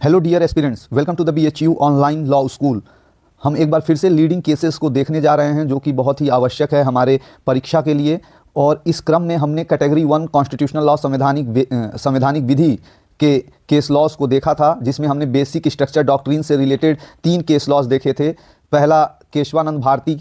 Hello dear aspirants, welcome to the BHU online law school. हम एक बार फिर से लीडिंग केसेस को देखने जा रहे हैं जो कि बहुत ही आवश्यक है हमारे परीक्षा के लिए। और इस क्रम में हमने कैटेगरी 1 कॉन्स्टिट्यूशनल लॉ संवैधानिक विधि के केस लॉज को देखा था, जिसमें हमने बेसिक स्ट्रक्चर डॉक्ट्रिन से रिलेटेड 3 केस लॉज देखे थे। पहला केशवानंद भारती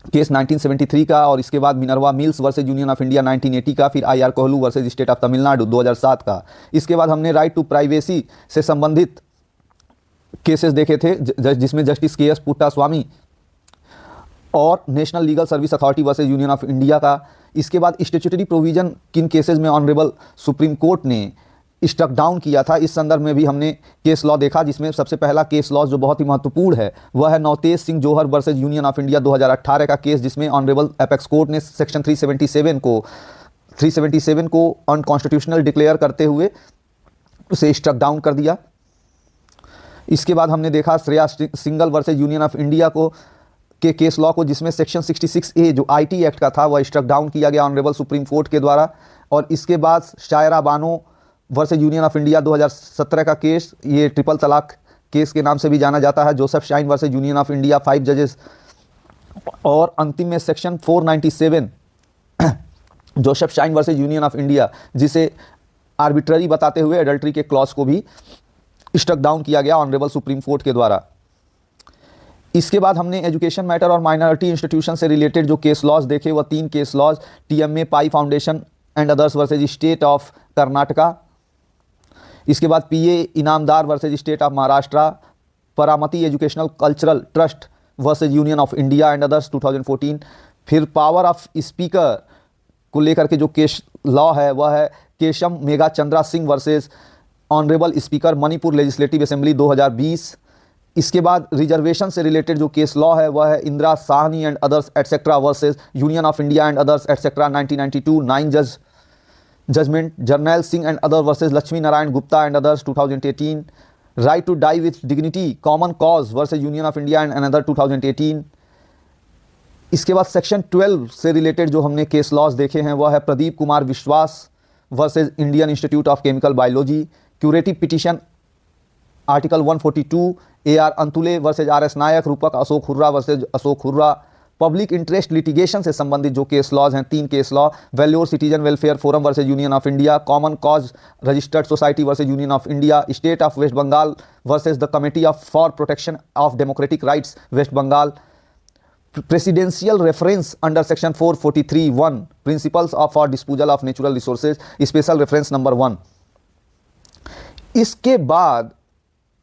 केस 1973 का, और इसके बाद Minerva mills versus union of India 1980 का, फिर IR कोहलू versus state of Tamil Nadu 2007 का। इसके बाद हमने राइट टू प्राइवेसी से संबंधित केसेस देखे थे, जिसमें जस्टिस KS पुट्टास्वामी और national legal service authority versus union of India का। इसके बाद स्टैट्यूटरी प्रोविजन किन केसेस में ऑनरेबल सुप्रीम कोर्ट ने स्ट्रक डाउन किया था, इस संदर्भ में भी हमने केस लॉ देखा, जिसमें सबसे पहला केस लॉ जो बहुत ही महत्वपूर्ण है वह है नवतेज सिंह जौहर वर्सेज यूनियन ऑफ इंडिया 2018 का केस, जिसमें ऑनरेबल एपेक्स कोर्ट ने सेक्शन 377 को अनकॉन्स्टिट्यूशनल डिक्लेयर करते हुए उसे स्ट्रक डाउन कर दिया। इसके बाद हमने देखा Shreya single versus union of India के केस लॉ को, जिसमें सेक्शन 66A जो IT एक्ट का था वह स्ट्रक डाउन किया गया ऑनरेबल सुप्रीम कोर्ट के द्वारा। और इसके बाद Shayara Bano versus union of India 2017 का केस, ये ट्रिपल तलाक केस के नाम से भी जाना जाता है, Joseph shine versus union of India 5 जजेस। और अंतिम में section 497 Joseph shine versus union of India, जिसे आर्बिट्ररी बताते हुए एडल्ट्री के क्लॉज को भी स्ट्रक डाउन किया गया ऑनरेबल सुप्रीम कोर्ट के द्वारा। इसके बाद हमने एजुकेशन मैटर और माइनॉरिटी इंस्टीट्यूशन से रिलेटेड जो केस लॉज देखे वह 3 case laws, TMA Pai foundation and others versus state of Karnataka. इसके बाद PA Inamdar versus state of Maharashtra, Pramati educational cultural trust versus union of India and others 2014। फिर पावर ऑफ स्पीकर को लेकर के जो केस लॉ है वह है Qeshm Megha Chandra Singh versus honourable speaker Manipur legislative assembly 2020। इसके बाद रिजर्वेशन से रिलेटेड जो केस लॉ है वह है Indira Sahni and others etcetera versus union of India and others etcetera 1992 9 जज judgment. Jarnail Singh and other versus Lakshmi Narayan Gupta and others 2018। Right to die with dignity common cause versus union of India and another 2018। इसके बाद section 12 से related जो हमने case laws देखे हैं वह है Pradeep Kumar Biswas versus Indian Institute of Chemical Biology, curative petition article 142, AR Antulay versus RS Nayak, Rupa Ashok Hurra versus Ashok Hurra. Public interest litigation से संबंधित जो केस लॉज हैं 3 case law, Vellore citizen welfare forum versus union of India, common cause registered society versus union of India, state of West Bengal versus the committee of for protection of democratic rights West Bengal, presidential reference under section 443(1) principles of for disposal of natural resources, special reference number 1। इसके बाद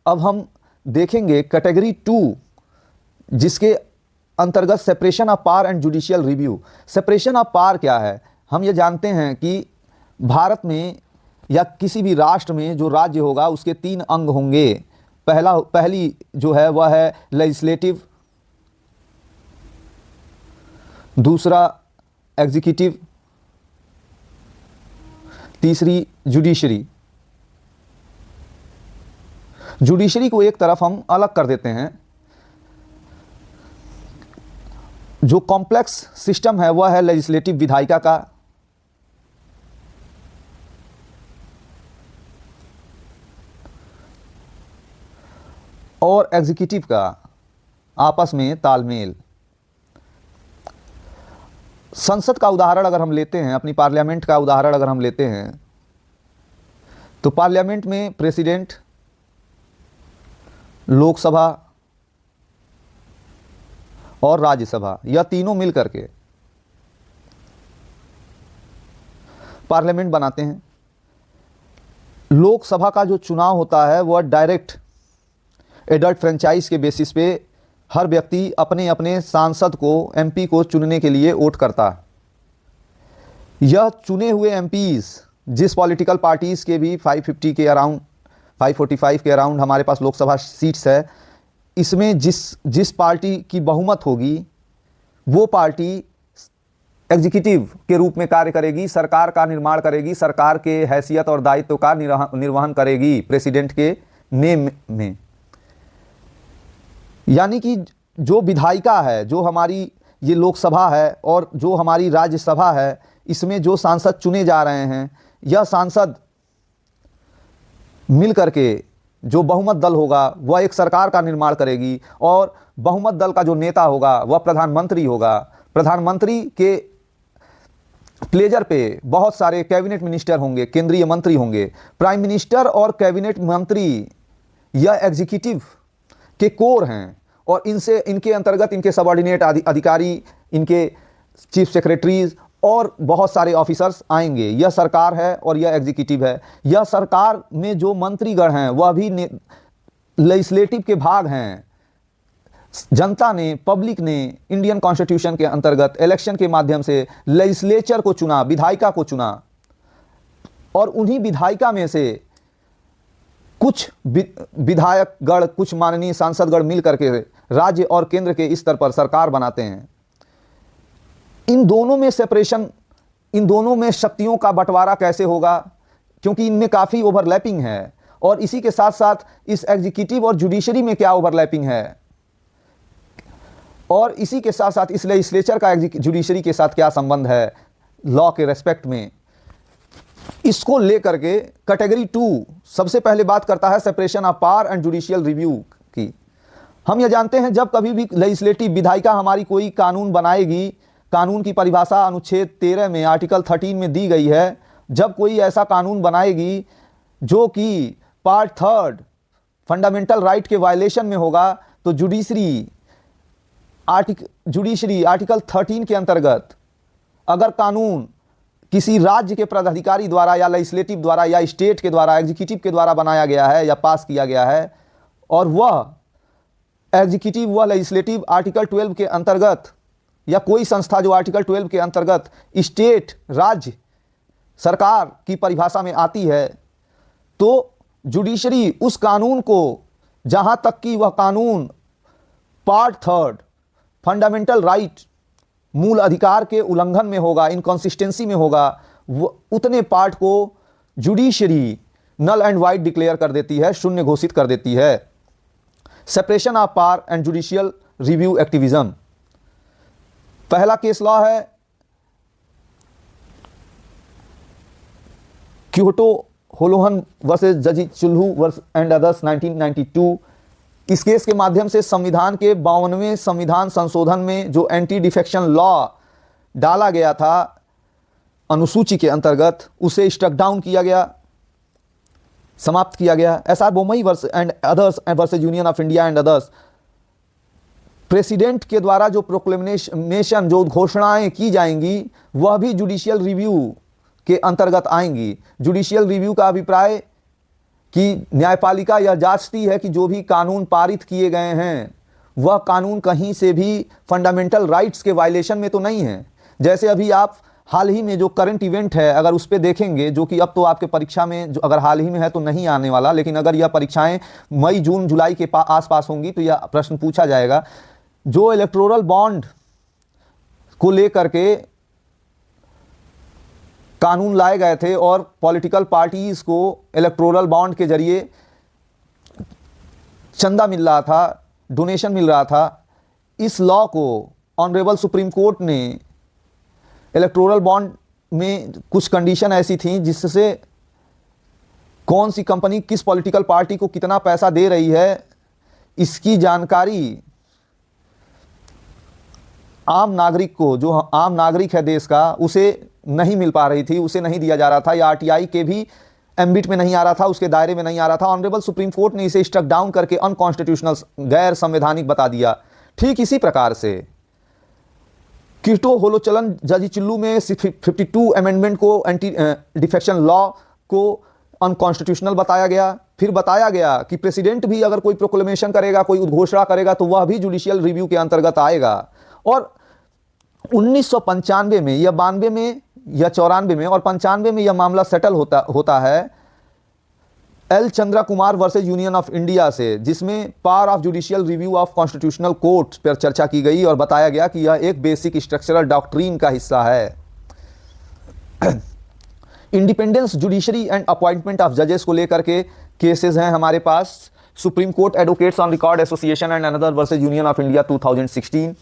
अब हम देखेंगे category 2, जिसके अंतर्गत separation of power and judicial review. Separation of power क्या है? हम ये जानते हैं कि भारत में या किसी भी राष्ट्र में जो राज्य होगा उसके 3 अंग होंगे। पहली जो है वह है लेजिस्लेटिव, दूसरा एग्जीक्यूटिव, तीसरी जुडिशरी। जुडिशरी को एक तरफ हम अलग कर देते हैं। जो कॉम्प्लेक्स सिस्टम है वह है लेजिस्लेटिव विधायिका का, और एग्जीक्यूटिव का आपस में तालमेल। संसद का उदाहरण अगर हम लेते हैं, अपनी पार्लियामेंट का उदाहरण अगर हम लेते हैं, तो पार्लियामेंट में प्रेसिडेंट, लोकसभा और राज्यसभा, यह तीनों मिलकर के पार्लियामेंट बनाते हैं। लोकसभा का जो चुनाव होता है वह डायरेक्ट एडल्ट फ्रेंचाइज के बेसिस पे हर व्यक्ति अपने अपने सांसद को, MP को चुनने के लिए वोट करता है। यह चुने हुए MPs जिस पॉलिटिकल पार्टीज़ के भी 550 के अराउंड, 545 के अराउंड हमारे पास लोकसभा सीट्स है, इसमें जिस पार्टी की बहुमत होगी वो पार्टी एग्जीक्यूटिव के रूप में कार्य करेगी, सरकार का निर्माण करेगी, सरकार के हैसियत और दायित्व का निर्वहन करेगी प्रेसिडेंट के नेम में। यानी कि जो विधायिका है, जो हमारी ये लोकसभा है और जो हमारी राज्यसभा है, इसमें जो सांसद चुने जा रहे हैं, यह सांसद मिल करके जो बहुमत दल होगा वह एक सरकार का निर्माण करेगी और बहुमत दल का जो नेता होगा वह प्रधानमंत्री होगा। प्रधानमंत्री के प्लेजर पे बहुत सारे कैबिनेट मिनिस्टर होंगे, केंद्रीय मंत्री होंगे। प्राइम मिनिस्टर और कैबिनेट मंत्री यह एग्जीक्यूटिव के कोर हैं और इनके अंतर्गत इनके सबऑर्डिनेट अधिकारी, इनके चीफ सेक्रेटरीज और बहुत सारे ऑफिसर्स आएंगे। यह सरकार है और यह एग्जीक्यूटिव है। यह सरकार में जो मंत्रीगण हैं वह भी लेजिस्लेटिव के भाग हैं। जनता ने, पब्लिक ने इंडियन कॉन्स्टिट्यूशन के अंतर्गत इलेक्शन के माध्यम से लेजिस्लेचर को चुना, विधायिका को चुना और उन्हीं विधायिका में से कुछ विधायकगण, कुछ माननीय सांसदगण मिल करके राज्य और केंद्र के स्तर पर सरकार बनाते हैं। इन दोनों में सेपरेशन, इन दोनों में शक्तियों का बंटवारा कैसे होगा, क्योंकि इनमें काफ़ी ओवरलैपिंग है। और इसी के साथ साथ इस एग्जीक्यूटिव और जुडिशरी में क्या ओवरलैपिंग है और इसी के साथ साथ इस लेजिस्लेचर का जुडिशरी के साथ क्या संबंध है लॉ के रेस्पेक्ट में, इसको लेकर के कैटेगरी 2 सबसे पहले बात करता है separation of power and judicial review की। हम यह जानते हैं जब कभी भी लेजिस्लेटिव विधायिका हमारी कोई कानून बनाएगी, कानून की परिभाषा अनुच्छेद 13 में आर्टिकल 13 में दी गई है, जब कोई ऐसा कानून बनाएगी जो कि पार्ट 3 फंडामेंटल राइट के वायलेशन में होगा, तो जुडिशरी आर्टिकल 13 के अंतर्गत अगर कानून किसी राज्य के पदाधिकारी द्वारा या लेजिस्लेटिव द्वारा या स्टेट के द्वारा, एग्जीक्यूटिव के द्वारा बनाया गया है या पास किया गया है और वह एग्जीक्यूटिव व लेजिस्लेटिव आर्टिकल 12 के अंतर्गत या कोई संस्था जो आर्टिकल 12 के अंतर्गत स्टेट, राज्य, सरकार की परिभाषा में आती है, तो जुडिशरी उस कानून को, जहां तक कि वह कानून पार्ट 3 फंडामेंटल राइट, मूल अधिकार के उल्लंघन में होगा, इनकॉन्सिस्टेंसी में होगा, उतने पार्ट को judiciary null and void declare कर देती है, शून्य घोषित कर देती है। Separation of power and judicial review activism. पहला केस लॉ है Kihoto Hollohan versus Zachillhu and others 1992। इस केस के माध्यम से संविधान के 52वें संविधान संशोधन में जो एंटी डिफेक्शन लॉ डाला गया था अनुसूची के अंतर्गत, उसे स्ट्रक डाउन किया गया, समाप्त किया गया। SR Bommai and others versus union of India and others. President के द्वारा जो प्रोक्लेमेशन, जो घोषणाएं की जाएंगी, वह भी जुडिशियल रिव्यू के अंतर्गत आएंगी। जुडिशियल रिव्यू का अभिप्राय कि न्यायपालिका यह जांचती है कि जो भी कानून पारित किए गए हैं वह कानून कहीं से भी फंडामेंटल राइट्स के वायलेशन में तो नहीं है। जैसे अभी आप हाल ही में जो करंट इवेंट है अगर उस पर देखेंगे, जो कि अब तो आपके परीक्षा में, जो अगर हाल ही में है तो नहीं आने वाला, लेकिन अगर यह परीक्षाएं मई, जून, जुलाई के आसपास होंगी तो यह प्रश्न पूछा जाएगा। जो इलेक्टोरल बॉन्ड को लेकर के कानून लाए गए थे और पॉलिटिकल पार्टीज को इलेक्टोरल बॉन्ड के जरिए चंदा मिल रहा था, डोनेशन मिल रहा था, इस लॉ को ऑनरेबल सुप्रीम कोर्ट ने इलेक्टोरल बॉन्ड में कुछ कंडीशन ऐसी थी जिससे कौन सी कंपनी किस पॉलिटिकल पार्टी को कितना पैसा दे रही है, इसकी जानकारी आम नागरिक को, जो आम नागरिक है देश का, उसे नहीं मिल पा रही थी, उसे नहीं दिया जा रहा था, या आरटीआई के भी एम्बिट में नहीं आ रहा था, उसके दायरे में नहीं आ रहा था। ऑनरेबल सुप्रीम कोर्ट ने इसे स्ट्रक डाउन करके अनकॉन्स्टिट्यूशनल, गैर संवैधानिक बता दिया। ठीक इसी प्रकार से क्योटो होलोचलन जजी चिल्लू में 52 अमेंडमेंट को, एंटी डिफेक्शन लॉ को अनकॉन्स्टिट्यूशनल बताया गया। फिर बताया गया कि प्रेसिडेंट भी अगर कोई प्रोक्लेमेशन करेगा, कोई उद्घोषणा करेगा, तो वह भी जुडिशियल रिव्यू के अंतर्गत आएगा। और 1995 में या 92 में या 94 में और 95 में यह मामला सेटल होता है L Chandra Kumar versus union of India से, जिसमें power of judicial review of constitutional court पर चर्चा की गई और बताया गया कि यह एक बेसिक स्ट्रक्चरल डॉक्ट्रीन का हिस्सा है। Independence judiciary and appointment of जजेस को लेकर के केसेस हैं हमारे पास। Supreme court advocates on record association and another versus union of India 2016।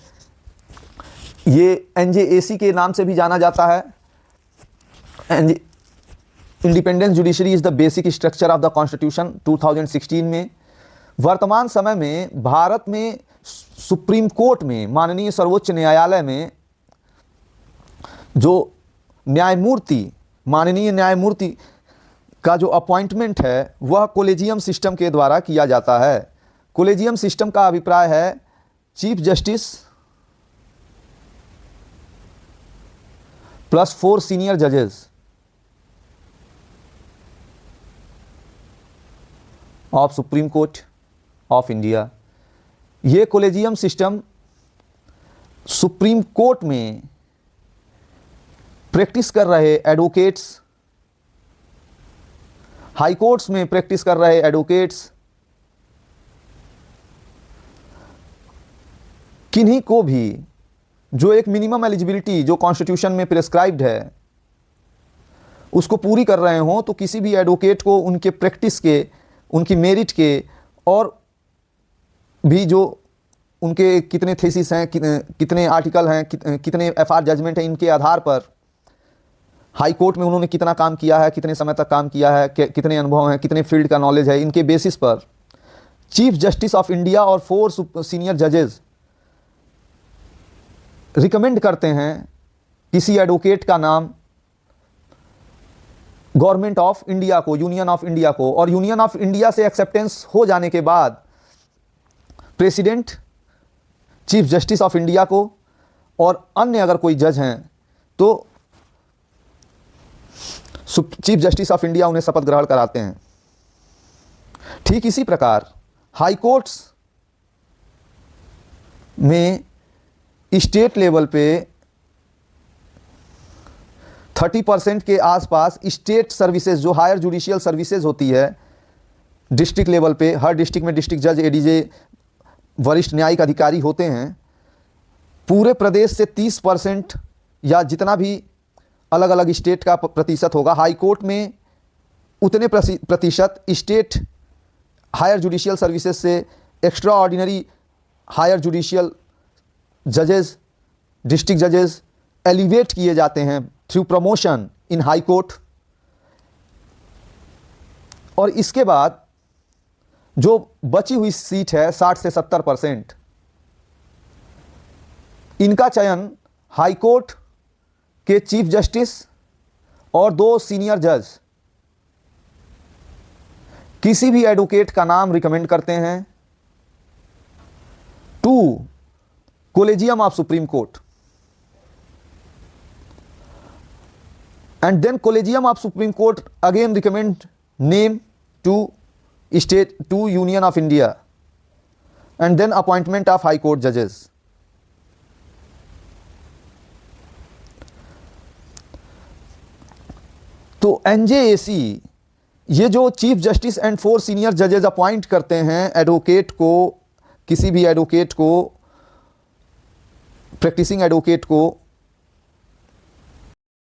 ये एनजेएसी के नाम से भी जाना जाता है। Independence judiciary is the basic structure of the constitution 2016 में। वर्तमान समय में भारत में सुप्रीम कोर्ट में, माननीय सर्वोच्च न्यायालय में जो न्यायमूर्ति, माननीय न्यायमूर्ति का जो अपॉइंटमेंट है वह कोलेजियम सिस्टम के द्वारा किया जाता है। कोलेजियम सिस्टम का अभिप्राय है चीफ जस्टिस प्लस 4 सीनियर जजेस of supreme court of India. ये कोलेजियम सिस्टम सुप्रीम कोर्ट में प्रैक्टिस कर रहे एडवोकेट्स, हाई कोर्ट्स में प्रैक्टिस कर रहे एडवोकेट्स, किन्हीं को भी जो एक मिनिमम एलिजिबिलिटी जो कॉन्स्टिट्यूशन में प्रिस्क्राइब्ड है उसको पूरी कर रहे हों, तो किसी भी एडवोकेट को उनके प्रैक्टिस के, उनकी मेरिट के और भी जो उनके कितने थीसिस हैं, कितने आर्टिकल हैं, कितने एफआर जजमेंट हैं, इनके आधार पर हाई कोर्ट में उन्होंने कितना काम किया है, कितने समय तक काम किया है, कितने अनुभव हैं, कितने फील्ड का नॉलेज है, इनके बेसिस पर चीफ जस्टिस ऑफ इंडिया और 4 सीनियर जजेस रिकमेंड करते हैं किसी एडवोकेट का नाम गवर्नमेंट ऑफ इंडिया को, यूनियन ऑफ इंडिया को, और यूनियन ऑफ इंडिया से एक्सेप्टेंस हो जाने के बाद president, chief justice of India को और अन्य अगर कोई जज हैं तो चीफ जस्टिस ऑफ इंडिया उन्हें शपथ ग्रहण कराते हैं। ठीक इसी प्रकार हाई कोर्ट्स में स्टेट लेवल पे 30% के आसपास स्टेट सर्विसेज, जो हायर जुडिशियल सर्विसेज होती है डिस्ट्रिक्ट लेवल पे, हर डिस्ट्रिक्ट में डिस्ट्रिक्ट जज, एडीजे, वरिष्ठ न्यायिक अधिकारी होते हैं। पूरे प्रदेश से 30% या जितना भी अलग अलग स्टेट का प्रतिशत होगा, हाई कोर्ट में उतने प्रतिशत स्टेट हायर जुडिशियल सर्विसेज से एक्स्ट्रा ऑर्डिनरी हायर जुडिशियल जजेस, डिस्ट्रिक्ट जजेस एलिवेट किए जाते हैं थ्रू प्रमोशन इन हाई कोर्ट। और इसके बाद जो बची हुई सीट है 60 से 70%, इनका चयन हाई कोर्ट के चीफ जस्टिस और 2 सीनियर जज किसी भी एडवोकेट का नाम रिकमेंड करते हैं to collegium of supreme court, and then collegium of supreme court again recommend name to state, to union of India, and then appointment of high court judges. तो NJAC ये जो चीफ जस्टिस एंड 4 सीनियर जजेस appoint करते हैं advocate को, किसी भी advocate को, प्रैक्टिसिंग एडवोकेट को